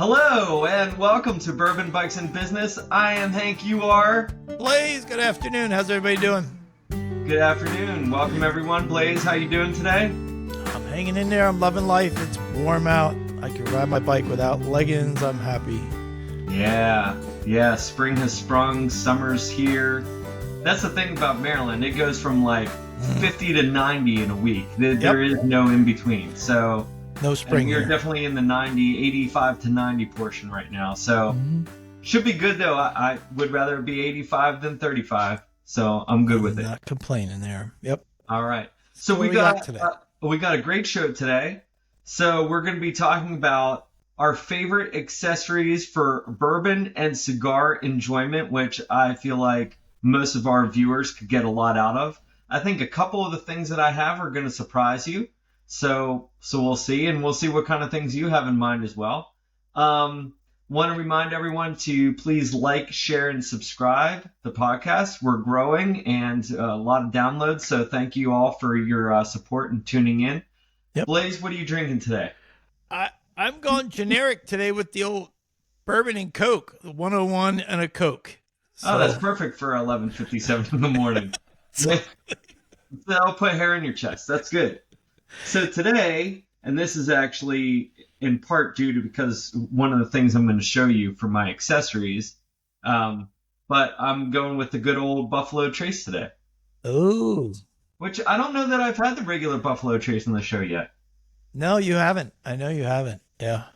Hello and welcome to Bourbon Bikes and Business. I am Hank. You are Blaise. Good afternoon. How's everybody doing? Good afternoon. Welcome everyone. Blaise, how you doing today? I'm hanging in there. I'm loving life. It's warm out. I can ride my bike without leggings. I'm happy. Yeah. Spring has sprung. Summer's here. That's the thing about Maryland. It goes from like 50 to 90 in a week. There is no in between. So no spring. We're definitely in the 85 to 90 portion right now. So should be good though. I would rather it be 85 than 35. So I'm good with it. Not complaining there. Yep. All right. So we got a great show today. So we're going to be talking about our favorite accessories for bourbon and cigar enjoyment, which I feel like most of our viewers could get a lot out of. I think a couple of the things that I have are going to surprise you. So we'll see, and we'll see what kind of things you have in mind as well. Want to remind everyone to please like, share, and subscribe the podcast. We're growing and a lot of downloads, so thank you all for your support and tuning in. Yep. Blaise, what are you drinking today? I'm going generic today with the old bourbon and Coke, the 101 and a Coke. So, that's perfect for 11:57 in the morning. That'll put hair in your chest. That's good. So today, and this is actually in part due to because one of the things I'm going to show you for my accessories, but I'm going with the good old Buffalo Trace today. Oh. Which I don't know that I've had the regular Buffalo Trace on the show yet. No, you haven't. I know you haven't. Yeah.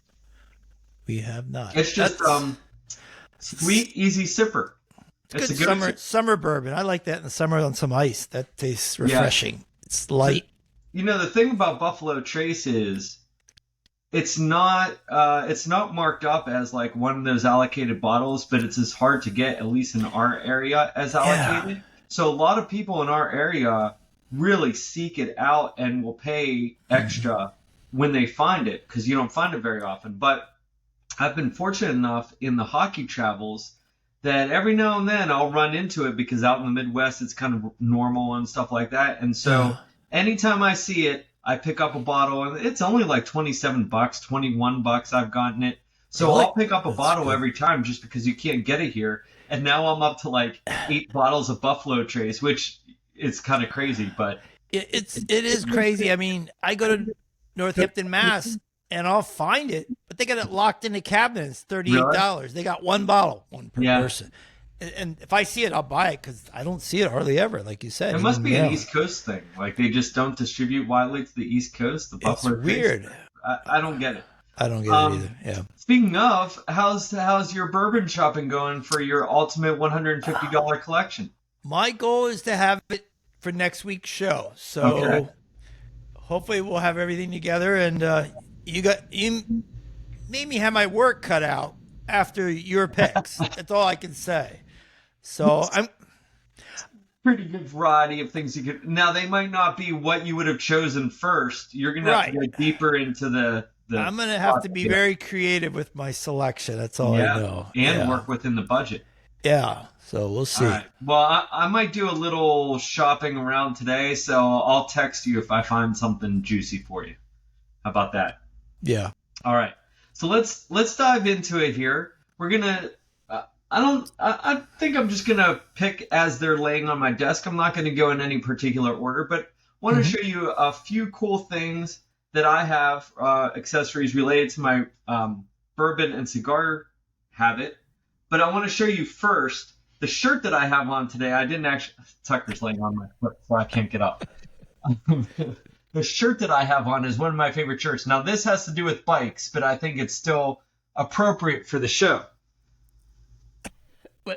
We have not. It's just sweet, easy sipper. It's a good summer bourbon. I like that in the summer on some ice. That tastes refreshing. Yeah. It's light. You know, the thing about Buffalo Trace is it's not marked up as like one of those allocated bottles, but it's as hard to get, at least in our area, as allocated. Yeah. So a lot of people in our area really seek it out and will pay extra when they find it, because you don't find it very often. But I've been fortunate enough in the hockey travels that every now and then I'll run into it, because out in the Midwest it's kind of normal and stuff like that. And so anytime I see it, I pick up a bottle, and it's only like $27, $21 I've gotten it. So I'll pick up a bottle every time just because you can't get it here. And now I'm up to like 8 bottles of Buffalo Trace, which is kind of crazy, but it is crazy. I mean, I go to Northampton, Mass, and I'll find it, but they got it locked in the cabinet. It's $38. Really? They got one bottle, one per person. And if I see it, I'll buy it, because I don't see it hardly ever, like you said. It must be an East Coast thing. Like they just don't distribute widely to the East Coast. The Buffalo It's weird. I don't get it. I don't get it either. Yeah. Speaking of, how's your bourbon shopping going for your ultimate $150 collection? My goal is to have it for next week's show. So hopefully we'll have everything together. And you made me have my work cut out after your picks. That's all I can say. So I'm pretty good variety of things you could. Now they might not be what you would have chosen first. You're gonna have to go deeper into the I'm gonna have to be very creative with my selection. That's all I know. And work within the budget. Yeah. So we'll see. All right. Well, I might do a little shopping around today, so I'll text you if I find something juicy for you. How about that? Yeah. All right. So let's dive into it here. We're gonna. I think I'm just gonna pick as they're laying on my desk. I'm not gonna go in any particular order, but want to show you a few cool things that I have, accessories related to my bourbon and cigar habit. But I want to show you first the shirt that I have on today. I didn't actually. Tucker's laying on my foot, so I can't get up. The shirt that I have on is one of my favorite shirts. Now, this has to do with bikes, but I think it's still appropriate for the show.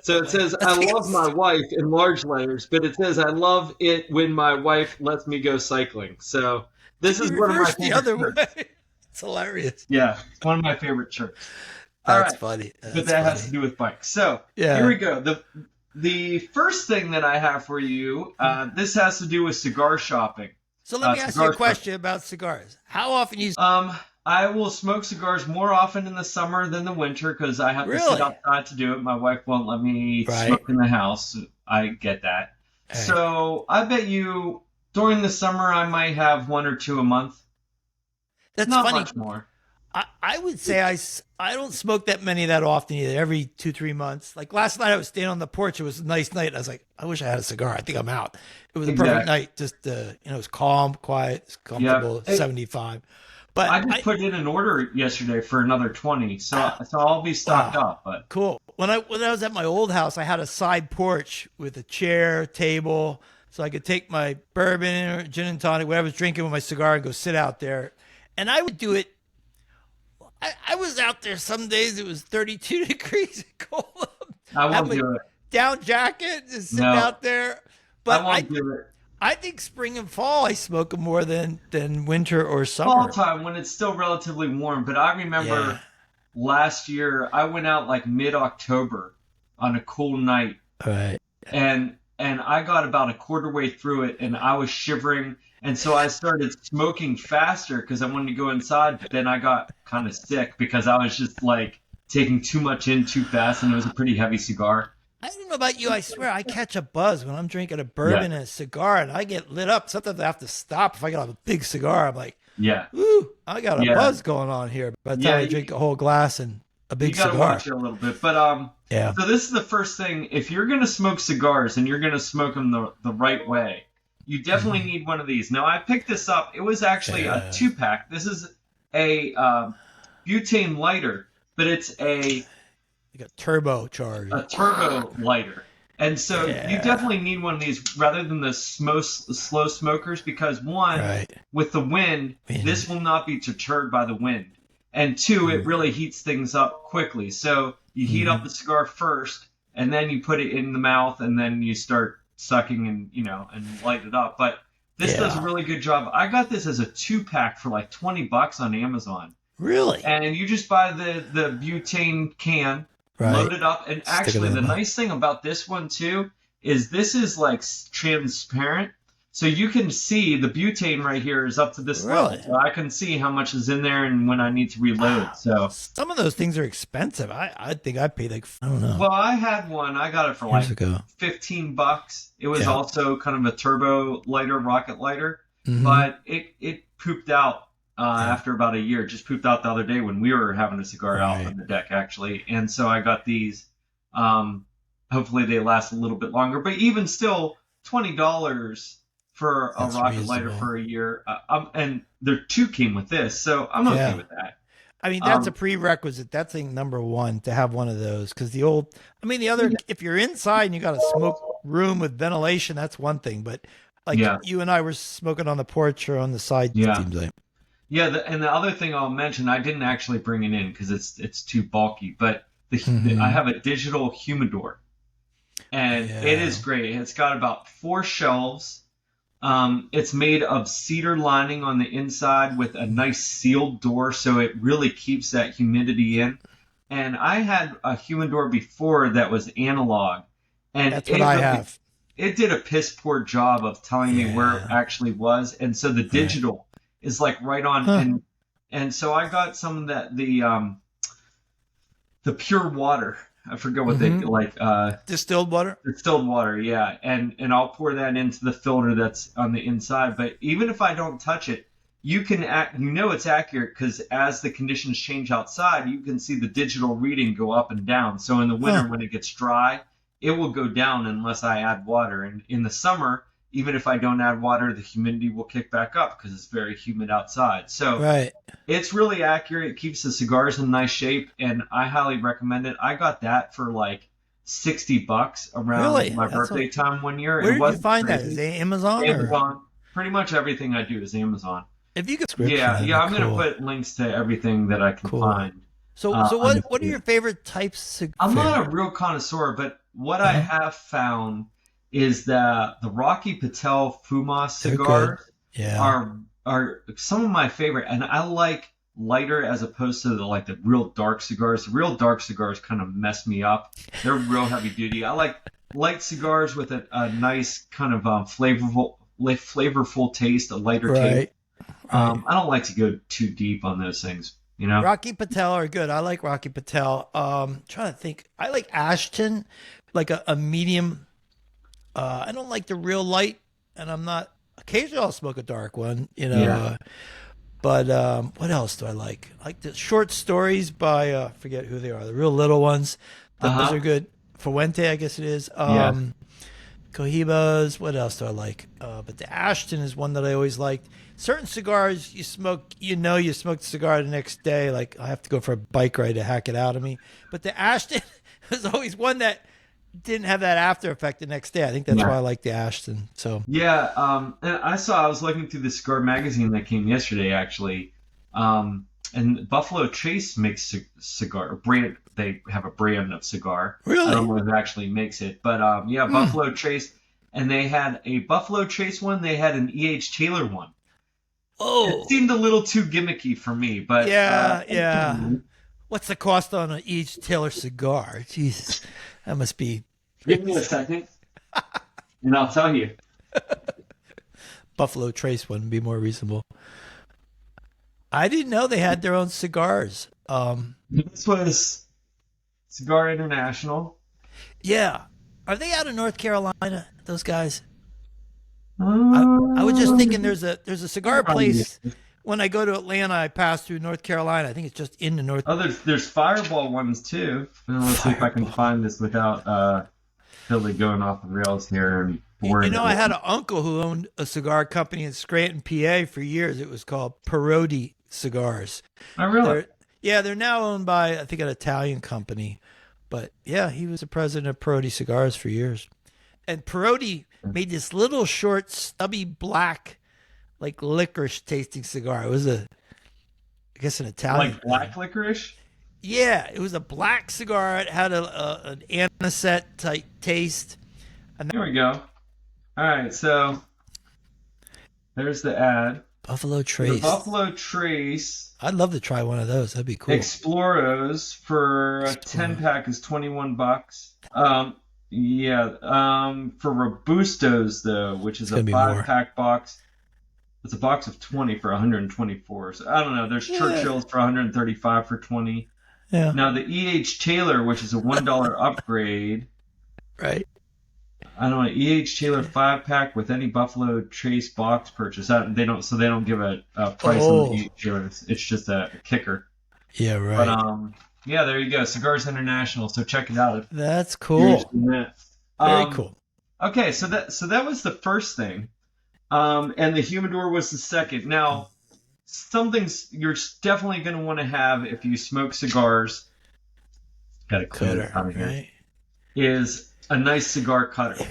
So it says, I love my wife in large letters, but it says, I love it when my wife lets me go cycling. So this is one of my favorite shirts. It's hilarious. Yeah, it's one of my favorite shirts. That's funny. But that has to do with bikes. So here we go. The first thing that I have for you, this has to do with cigar shopping. So let me ask you a question about cigars. How often you... I will smoke cigars more often in the summer than the winter because I have to sit outside to do it. My wife won't let me smoke in the house. I get that. Hey. So I bet you during the summer I might have 1 or 2 a month. That's not funny. Much more. I would say I don't smoke that many that often either. Every 2-3 months. Like last night, I was standing on the porch. It was a nice night. I was like, I wish I had a cigar. I think I'm out. It was a perfect Exactly. night. Just it was calm, quiet, it's Yep. comfortable. 75. But I just put in an order yesterday for another 20, so I'll be stocked wow, up. But cool. When I was at my old house, I had a side porch with a chair, table, so I could take my bourbon or gin and tonic, whatever I was drinking with my cigar, and go sit out there. And I would do it. I was out there some days. It was 32 degrees cold. I Have won't my do it. down jacket, just sitting No, out there. I But won't do it. I think spring and fall I smoke 'em more than winter or Fall summer. time when it's still relatively warm. But I Yeah. remember last year I went out like mid-October on a cool night, All right. and I got about a quarter way through it, and I was shivering, and so I started smoking faster because I wanted to go inside. But then I got kind of sick because I was just like taking too much in too fast, and it was a pretty heavy cigar. I don't know about you. I swear I catch a buzz when I'm drinking a Yeah, bourbon and a cigar, and I get lit up. Sometimes I have to stop if I got a big cigar. I'm like, yeah, ooh, I got a yeah, buzz going on here. By the time yeah. I drink a whole glass and a You big got to cigar. watch it a little bit. But Yeah. so this is the first thing. If you're gonna smoke cigars and you're gonna smoke them the right way, you definitely Mhm. need one of these. Now I picked this up. It was actually a Yeah. 2-pack. This is a butane lighter, but it's Like a turbocharged. a turbo lighter. And so you Yeah. definitely need one of these rather than the slow smokers because one, Right. with the wind, this Wind. will not be deterred by the wind. And two, it really heats things up quickly. So you heat up Mm-hmm. the cigar first, and then you put it in the mouth, and then you start sucking and and light it up. But this does a Yeah. really good job. I got this as a 2-pack for like $20 on Amazon, Really? and you just buy the butane can, Right. load it up, and Stick it actually in the the mouth. nice thing about this one too is this is like transparent, so you can see the butane right here is up to this level, Really? so I can see how much is in there and when I need to reload. Wow. So, Some of those things are expensive. I think I paid like, I don't know, well, I had one. I got it for years like ago. $15. It was Yeah. also kind of a turbo lighter, rocket lighter, Mm-hmm. but it pooped out Yeah. after about a year. Just pooped out the other day when we were having a cigar out Right. on the deck, actually. And so I got these. Um, hopefully they last a little bit longer, but even still, $20 for a That's rocket lighter reasonable. for a year. And there two came with this, so I'm okay Yeah. with that. I mean, that's a Um, prerequisite. That's thing number one to have one of those. Because the other, yeah, if you're inside and you got a smoke room with ventilation, that's one thing. But like yeah, you and I were smoking on the porch or on the side, it yeah. seems like. Yeah, and the other thing I'll mention, I didn't actually bring it in because it's too bulky, but I Hmm. have a digital humidor, and it is Yeah. great. It's got about 4 shelves. It's made of cedar lining on the inside with a nice sealed door, so it really keeps that humidity in. And I had a humidor before that was analog, and That's what I have. it did a piss poor job of telling me where it Yeah. actually was. And so the Right. digital is like right on, Huh. and so I got some of that the pure water. I forget what they Hmm. like Distilled water. distilled water, yeah. And I'll pour that into the filter that's on the inside. But even if I don't touch it, you can it's accurate because as the conditions change outside, you can see the digital reading go up and down. So in the winter Huh. when it gets dry, it will go down unless I add water. And in the summer, even if I don't add water, the humidity will kick back up because it's very humid outside. So Right. it's really accurate. It keeps the cigars in nice shape, and I highly recommend it. I got that for like $60 around Really? my That's birthday time one year. Where It did you wasn't find that? Is crazy. it Amazon or Amazon. Pretty much everything I do is Amazon. if you could description? Yeah, That'd yeah. be I'm gonna cool. put links to everything that I can Cool. find. So On what are the your favorite types of I'm not a favorite? real connoisseur, but what I Uh-huh. have found is that the Rocky Patel Fumas They're good. cigars Yeah. are some of my favorite, and I like lighter as opposed to the real dark cigars. The real dark cigars kind of mess me up. They're real heavy duty. I like light cigars with a nice kind of flavorful taste, a lighter taste. Right. Right. I don't like to go too deep on those things, you know. Rocky Patel are good. I like Rocky Patel. Trying to think. I like Ashton, like a medium. I don't like the real light, and I'm not. Occasionally, I'll smoke a dark one. Yeah. But what else do I like? I like the short stories by I forget who they are, the real little ones. Uh Those are huh. good. Fuente, I guess it is. Yeah. Cohibas. What else do I like? But the Ashton is one that I always liked. Certain cigars you smoke, you smoked a cigar the next day. Like I have to go for a bike ride to hack it out of me. But the Ashton was always one that didn't have that after effect the next day. I think that's why Yeah. I like the Ashton. So Yeah. And I was looking through the cigar magazine that came yesterday, actually. And Buffalo Trace makes cigar brand. They have a brand of cigar. I don't really, know if it actually makes it, but yeah, hmm. Buffalo Trace. And they had a Buffalo Trace one. They had an E.H. Taylor one. It Oh, seemed a little too gimmicky for me, but yeah, yeah. What's the cost on each Taylor cigar? Jesus, that must be give me a crazy. second, and I'll tell you. Buffalo Trace wouldn't be more reasonable. I didn't know they had their own cigars. This was Cigar International. Yeah, are they out of North Carolina? Those guys. I was just thinking Um, there's a cigar place. When I go to Atlanta, I pass through North Carolina. I think it's just in the North oh, there's Fireball ones too. Let's see if I can Fireball. find this without totally going off the rails here and You boring know, I had everyone. an uncle who owned a cigar company in Scranton, PA for years. It was called Parodi Cigars. Oh, really? They're yeah, they're now owned by I think an Italian company. But yeah, he was the president of Parodi Cigars for years. And Parodi made this little short, stubby black, like licorice tasting cigar. It was I guess an Italian Like thing. black licorice? Yeah, it was a black cigar. It had an anisette type taste. And Here we go. All right, so there's the ad. Buffalo The Trace. Buffalo Trace I'd love to try one of those. That'd be cool. Exploros for a 10 Explore. pack is 21 bucks. Yeah, for Robustos though, which It's is a gonna be 5 more. pack box, it's a box of 20 for 124. So I don't know, there's Yeah, Churchill's for 135 for 20. yeah, Now the E.H. Taylor, which is a $1 upgrade, right. I don't know, E.H. Taylor 5 pack with any Buffalo Trace box purchase. They don't give a price on the Oh, E.H. Taylor. It's just a kicker. yeah, But right. yeah, there you go. Cigars International. So check it out if That's you're cool. interested in that. Very Um, cool. okay, so that was the first thing. And the humidor was the second. Now, something's you're definitely going to want to have if you smoke cigars. Got to clear this Cutter, out of here. right? Is a nice cigar cutter.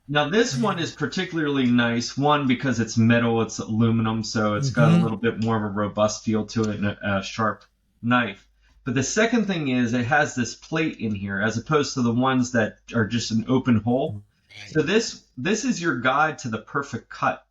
Now, this one is particularly nice. One because it's metal, it's aluminum, so it's got a Mm-hmm. little bit more of a robust feel to it and a sharp knife. But the second thing is it has this plate in here as opposed to the ones that are just an open hole. So this is your guide to the perfect cut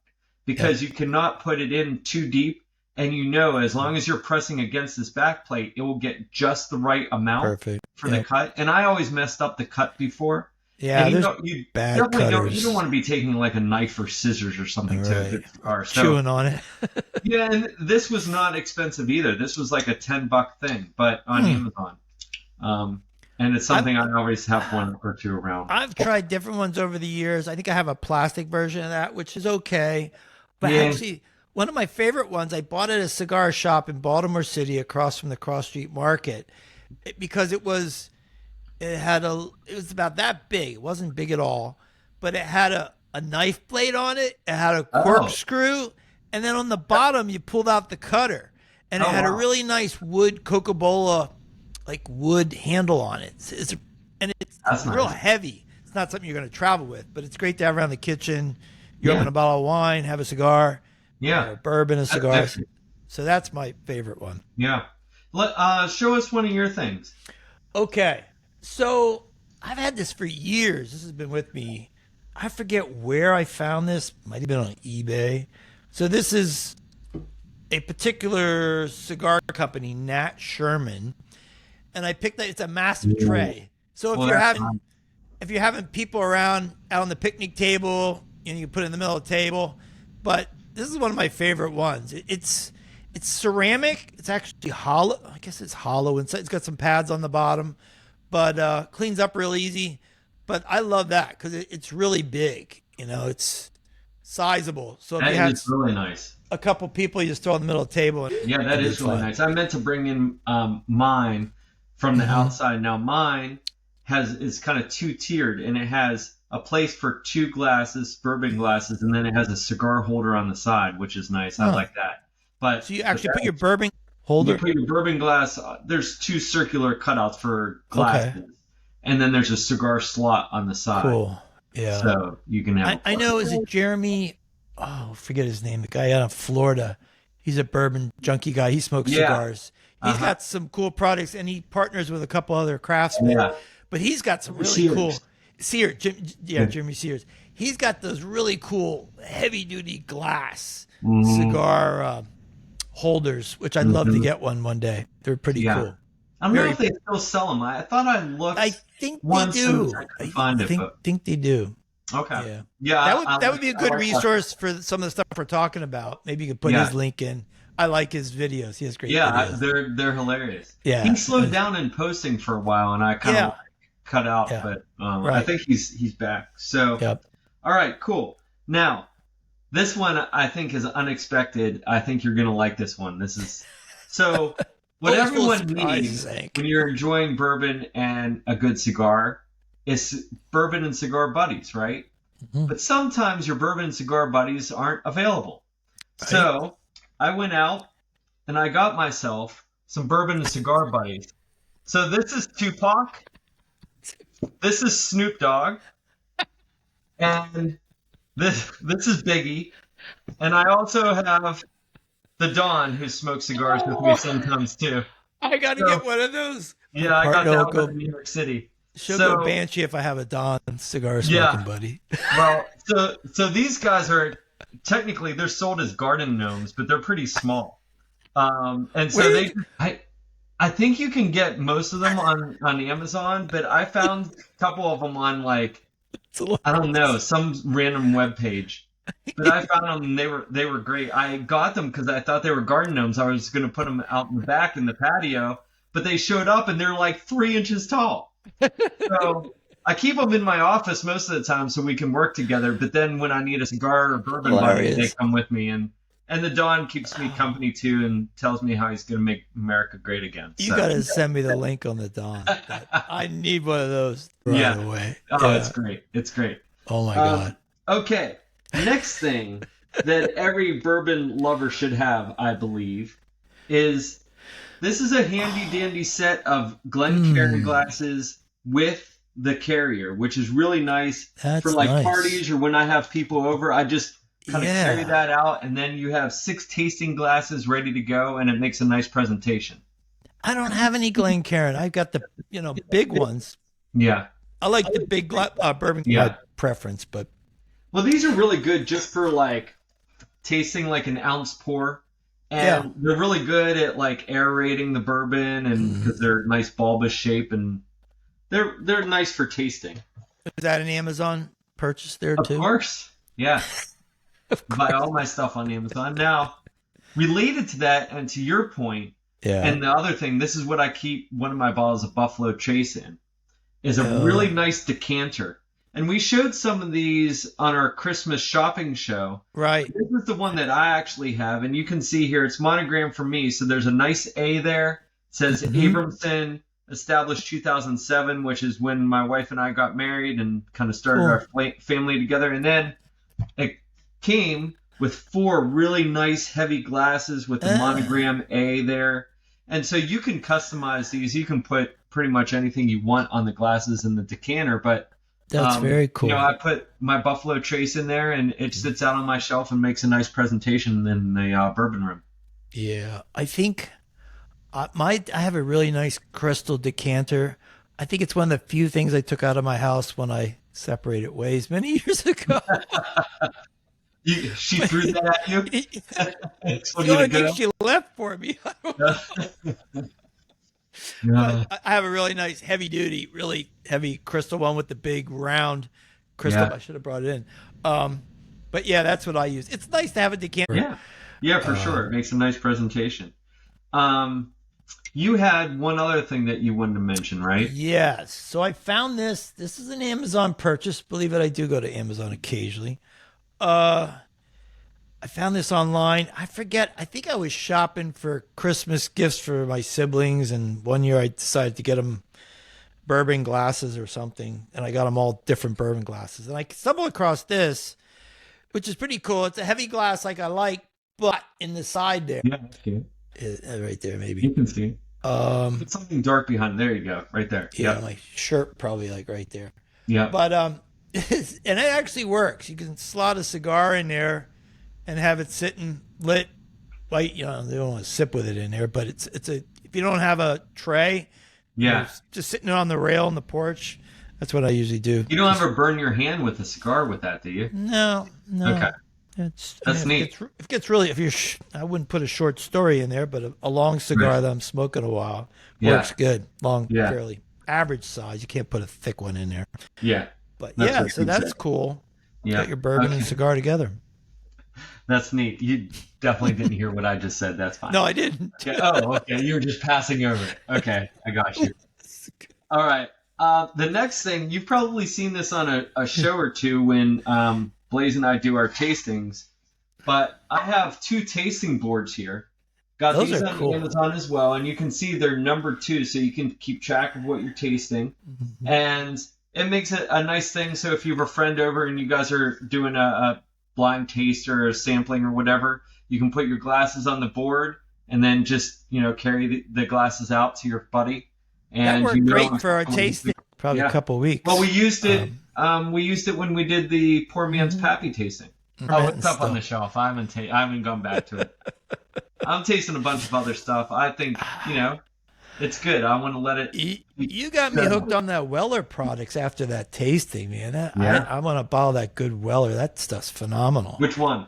Yep. because you cannot put it in too deep and as long as you're pressing against this back plate, it will get just the right amount Perfect. for the Yep. cut. And I always messed up the cut before. And Yeah, there's you bad definitely you don't cutters. want to be taking like a knife or scissors or All something to a right. good cigar. So Chewing on it. yeah, and this was not expensive either. This was like a $10 thing, but on Hmm. Amazon. And it's I've something I always have one or two around. I've tried different ones over the years. I think I have a plastic version of that, which is okay. But Yeah. actually, one of my favorite ones I bought at a cigar shop in Baltimore City across from the Cross Street Market because it was about that big. It wasn't big at all, but it had a knife blade on it. It had a Oh. corkscrew, and then on the bottom you pulled out the cutter, and it Oh had a wow. really nice wood Coca-Cola like wood handle on it. It's That's real nice. heavy. It's not something you're going to travel with, but it's great to have around the kitchen. You Yeah. open a bottle of wine, have a cigar, Yeah. bourbon, a That's cigar. different. So that's my favorite one. Yeah. Show us one of your things. Okay. So I've had this for years. This has been with me. I forget where I found this. Might have been on eBay. So this is a particular cigar company, Nat Sherman, and I picked that. It's a massive Ooh. tray. So Well, that's fine. if you're having people around out on the picnic table, you put it in the middle of the table. But this is one of my favorite ones. It's ceramic. It's actually hollow. I guess it's hollow inside. It's got some pads on the bottom, but cleans up real easy. But I love that because it's really big. It's sizable. So if That you had is really nice. a couple people you just throw in the middle of the table, Yeah, that and be is really fun. nice. I meant to bring in mine from the Hmm. outside. Now mine is kind of two tiered, and it has a place for two glasses, bourbon glasses, and then it has a cigar holder on the side, which is nice. I Huh. like that. But So you but actually put your that, bourbon you holder? put your bourbon glass. There's two circular cutouts for Okay. glasses, and then there's a cigar slot on the side, Cool. Yeah. so you can have a I plug. know, is it Jeremy? Oh, forget his name. The guy out of Florida. He's a bourbon junkie guy. He smokes Yeah. cigars. He's Uh-huh. got some cool products, and he partners with a couple other craftsmen. Yeah. But he's got some really cool Sears. Yeah, Jeremy Sears. He's got those really cool heavy duty glass Hmm. cigar holders, which I'd love to get one day. They're pretty Yeah. cool. I don't know Very. if they still sell them. I thought I looked I think they once and do. I couldn't I find it, but think they do. okay. Yeah. Yeah, That would be a I good like that. resource for some of the stuff we're talking about. Maybe you could put Yeah, his link in. I like his videos. He has great yeah, videos. they're hilarious. Yeah. He slowed down in posting for a while, and I kind of Yeah. cut out, Yeah. but I Right. think he's back. So, Yep. all right, cool. Now, this one I think is unexpected. I think you're gonna like this one. This is so what Always full of everyone surprises, needs Hank. when you're enjoying bourbon and a good cigar is bourbon and cigar buddies, right? Mhm. But sometimes your bourbon and cigar buddies aren't available. Right? So I went out and I got myself some bourbon and cigar buddies. So this is Tupac, this is Snoop Dogg, and this is Biggie, and I also have the Don who smokes cigars with me sometimes too. I got to So get one of those. yeah, I got Partner will that one go. in New York City. She'll go So banshee if I have a Don cigar yeah, smoking buddy. well, so these guys are technically they're sold as garden gnomes, but they're pretty small. And so Where? I think you can get most of them on Amazon, but I found a couple of them on like I don't know some random web page. But I found them and they were great. I got them because I thought they were garden gnomes. I was going to put them out in the back in the patio, but they showed up and they're like 3 inches tall. So I keep them in my office most of the time so we can work together. But then when I need a cigar or bourbon buddy, they Hilarious. come with me. And the Don keeps me company too and tells me how he's going to make America great again. You So got to send me the link on the Don. I need one of those right yeah, away. oh, Yeah. it's great. It's great. Oh my Um, God. okay, next thing that every bourbon lover should have, I believe, is this is a handy dandy set of Glencairn Mm, glasses with the carrier, which is really nice for that's like nice. parties or when I have people over. I just kind of carry Yeah. that out, and then you have 6 tasting glasses ready to go, and it makes a nice presentation. I don't have any Glencairn. I've got the big ones. Yeah, I like the big bourbon yeah. preference, but Well, these are really good just for like tasting like an ounce pour. yeah. And they're really good at like aerating the bourbon and Mm. because they're nice bulbous shape and they're nice for tasting. Is that an Amazon purchase there Of too? course. Yeah. Of Buy course. all my stuff on Amazon. Now, related to that and to your point, Yeah. and the other thing, this is what I keep one of my bottles of Buffalo Trace in, is a Oh. really nice decanter. And we showed some of these on our Christmas shopping show. Right. This is the one that I actually have, and you can see here it's monogrammed for me. So there's a nice A there. It says Mhm. Abramson, established 2007, which is when my wife and I got married and kind of started Cool. our family together. And then it came with 4 really nice heavy glasses with the Ah. monogram A there. And so you can customize these. You can put pretty much anything you want on the glasses and the decanter, but That's very cool. I put my Buffalo Trace in there, and it sits out on my shelf and makes a nice presentation in the bourbon room. Yeah, I think I have a really nice crystal decanter. I think it's one of the few things I took out of my house when I separated ways many years ago. She threw that at you? It's Told the you to only thing go? she left for me. No. I have a really nice heavy duty, really heavy crystal one with the big round crystal. Yeah. I should have brought it in. But yeah, that's what I use. It's nice to have a decanter. Yeah. Yeah, for sure. It makes a nice presentation. You had one other thing that you wanted to mention, right? Yes. So I found this. This is an Amazon purchase. Believe it, I do go to Amazon occasionally. I I found this online. I forget. I think I was shopping for Christmas gifts for my siblings, and one year I decided to get them bourbon glasses or something, and I got them all different bourbon glasses. And I stumbled across this, which is pretty cool. It's a heavy glass like I like, but in the side there. Yeah, that's cute. Right there, maybe. You can see. Put something dark behind. There you go. Right there. Yeah, my shirt probably like right there. Yeah. But and it actually works. You can slot a cigar in there and have it sitting lit. Light, you know, they don't want to sip with it in there, but it's a, if you don't have a tray, yeah, just sitting on the rail on the porch. That's what I usually do. You don't ever burn your hand with a cigar with that, do you? No. Okay. That's neat. If it gets really, I wouldn't put a short story in there, but a long cigar that I'm smoking a while works good. Long, fairly average size. You can't put a thick one in there. Yeah. But so that's cool. Yeah. Got your bourbon and cigar together. That's neat. You definitely didn't hear what I just said. That's fine. No, I didn't. Yeah. Oh, okay. You were just passing over it. Okay. I got you. All right. The next thing, you've probably seen this on a show or two when Blaise and I do our tastings, but I have 2 tasting boards here. Got Those these are on cool. Amazon as well, and you can see they're numbered too, so you can keep track of what you're tasting. Mm-hmm. And it makes it a nice thing, so if you have a friend over and you guys are doing a blind taste or a sampling or whatever, you can put your glasses on the board and then just, carry the glasses out to your buddy. And that worked great for our tasting. Probably a couple of weeks. Well, we used it. We used it when we did the Poor Man's Pappy tasting. Oh, it's up on the shelf. I haven't gone back to it. I'm tasting a bunch of other stuff. I think it's good. I want to let it. You got me hooked on that Weller products after that tasting, man. I want to bottle that good Weller. That stuff's phenomenal. Which one?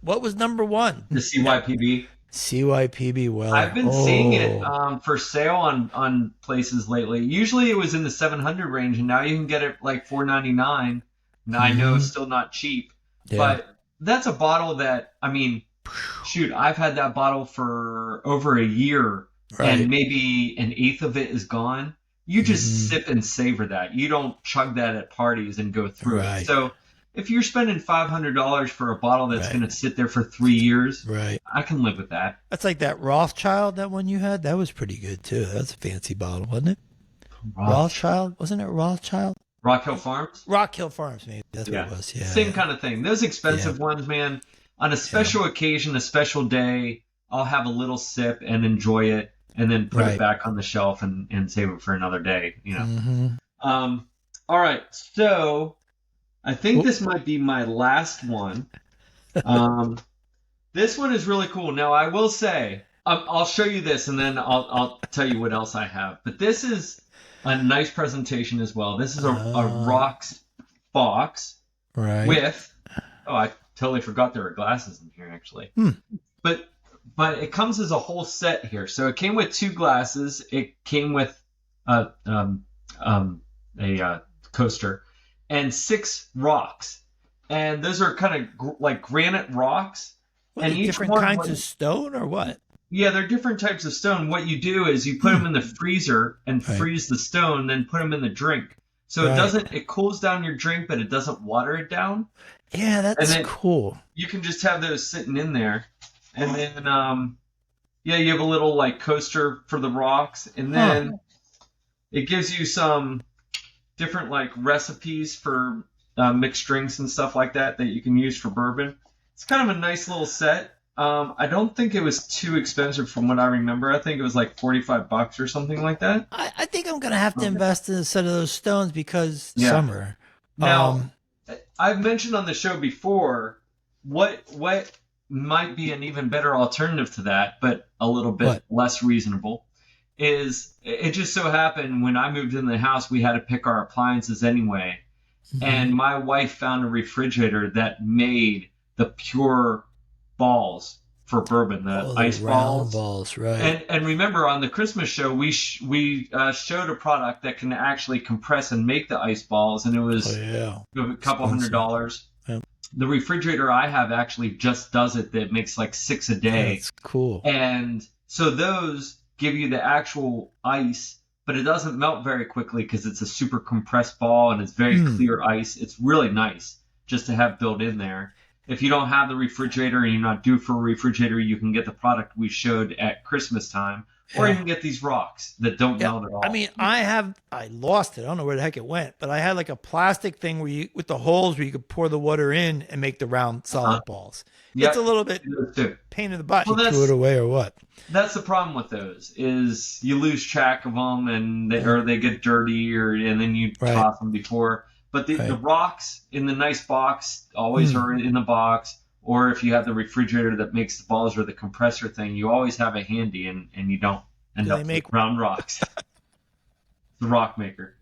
What was number 1? The CYPB. CYPB Weller. I've been seeing it for sale on places lately. Usually it was in the 700 range, and now you can get it like $4.99. Now I know it's still not cheap, but that's a bottle that, I've had that bottle for over a year, and maybe an eighth of it is gone. You just sip and savor that. You don't chug that at parties and go through it. So if you're spending $500 for a bottle that's going to sit there for 3 years, I can live with that. That's like that Rothschild, that one you had. That was pretty good too. That's a fancy bottle, wasn't it? Rothschild, wasn't it Rothschild? Rock Hill Farms? Rock Hill Farms, maybe. That's what it was. Yeah. Same kind of thing. Those expensive ones, man. On a special occasion, a special day, I'll have a little sip and enjoy it, and then put it back on the shelf and save it for another day. All right, so I think this might be my last one. This one is really cool. Now, I will say, I'll show you this, and then I'll tell you what else I have. But this is a nice presentation as well. This is a rocks box with. Oh, I totally forgot there were glasses in here, actually. But it comes as a whole set here. So it came with 2 glasses. It came with a coaster and 6 rocks, and those are kind of like granite rocks. And each different kinds of stone, or what? Yeah, they're different types of stone. What you do is you put them in the freezer and freeze the stone, then put them in the drink. So it cools down your drink, but it doesn't water it down. Yeah, that's cool. You can just have those sitting in there. And then, you have a little like coaster for the rocks. And then it gives you some different like recipes for mixed drinks and stuff like that you can use for bourbon. It's kind of a nice little set. I don't think it was too expensive from what I remember. I think it was like $45 or something like that. I think I'm going to have to invest in a set of those stones because summer. Now, I've mentioned on the show before what might be an even better alternative to that, but a little bit less reasonable, is it just so happened when I moved into the house, we had to pick our appliances anyway. And my wife found a refrigerator that made the pure balls for bourbon, the ice balls. Right. And remember, on the Christmas show, we showed a product that can actually compress and make the ice balls, and it was a couple $100. Yeah. The refrigerator I have actually just does it. That makes like 6 a day. That's cool. And so those give you the actual ice, but it doesn't melt very quickly because it's a super compressed ball and it's very clear ice. It's really nice just to have built in there. if you don't have the refrigerator and you're not due for a refrigerator, you can get the product we showed at Christmas time, or you can get these rocks that don't melt at all. I mean, I lost it. I don't know where the heck it went, but I had like a plastic thing with the holes where you could pour the water in and make the round solid balls. Yep. It's a little bit pain in the butt. Well, you threw it away or what? That's the problem with those is you lose track of them and they get dirty and then you toss them before. But the rocks in the nice box always are in the box. Or if you have the refrigerator that makes the balls or the compressor thing, you always have it handy and you don't end up with round rocks. The rock maker.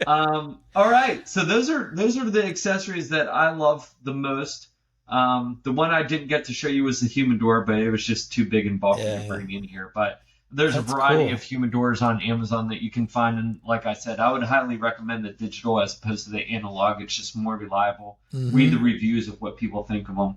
All right. So those are the accessories that I love the most. The one I didn't get to show you was the humidor, but it was just too big and bulky to bring in here. But there's a variety of humidors on Amazon that you can find. And like I said, I would highly recommend the digital as opposed to the analog. It's just more reliable. Read the reviews of what people think of them.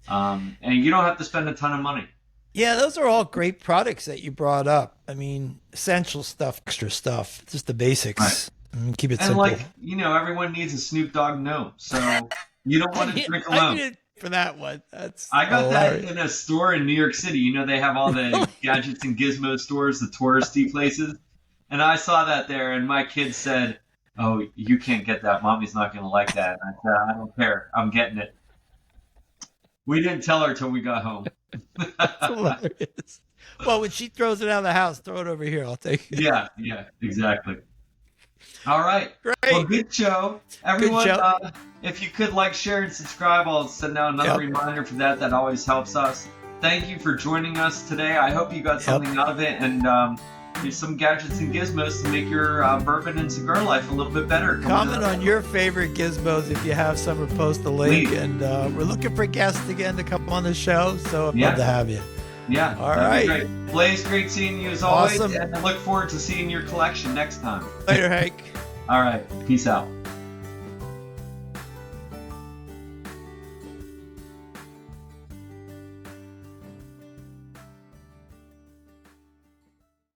And you don't have to spend a ton of money. Yeah, those are all great products that you brought up. I mean, essential stuff, extra stuff, just the basics. Right. I mean, keep it simple. And everyone needs a Snoop Dogg gnome. So you don't want to drink alone. For that one, I got that in a store in New York City. They have all the gadgets and gizmo stores, the touristy places, and I saw that there. And my kid said, "Oh, you can't get that. Mommy's not going to like that." And I said, "I don't care. I'm getting it." We didn't tell her till we got home. Hilarious. Well, when she throws it out of the house, throw it over here. I'll take it. Yeah, exactly. All right. Great. Well, good show. Everyone, if you could like, share, and subscribe, I'll send out another reminder for that. That always helps us. Thank you for joining us today. I hope you got something out of it and there's some gadgets and gizmos to make your bourbon and cigar life a little bit better. Comment on your favorite gizmos if you have some, or post a link. Please. And we're looking for guests again to come on the show, so I'd love to have you. Yeah. All right. Great. Blaise, great seeing you as always. And I look forward to seeing your collection next time. Later, Hank. All right. Peace out.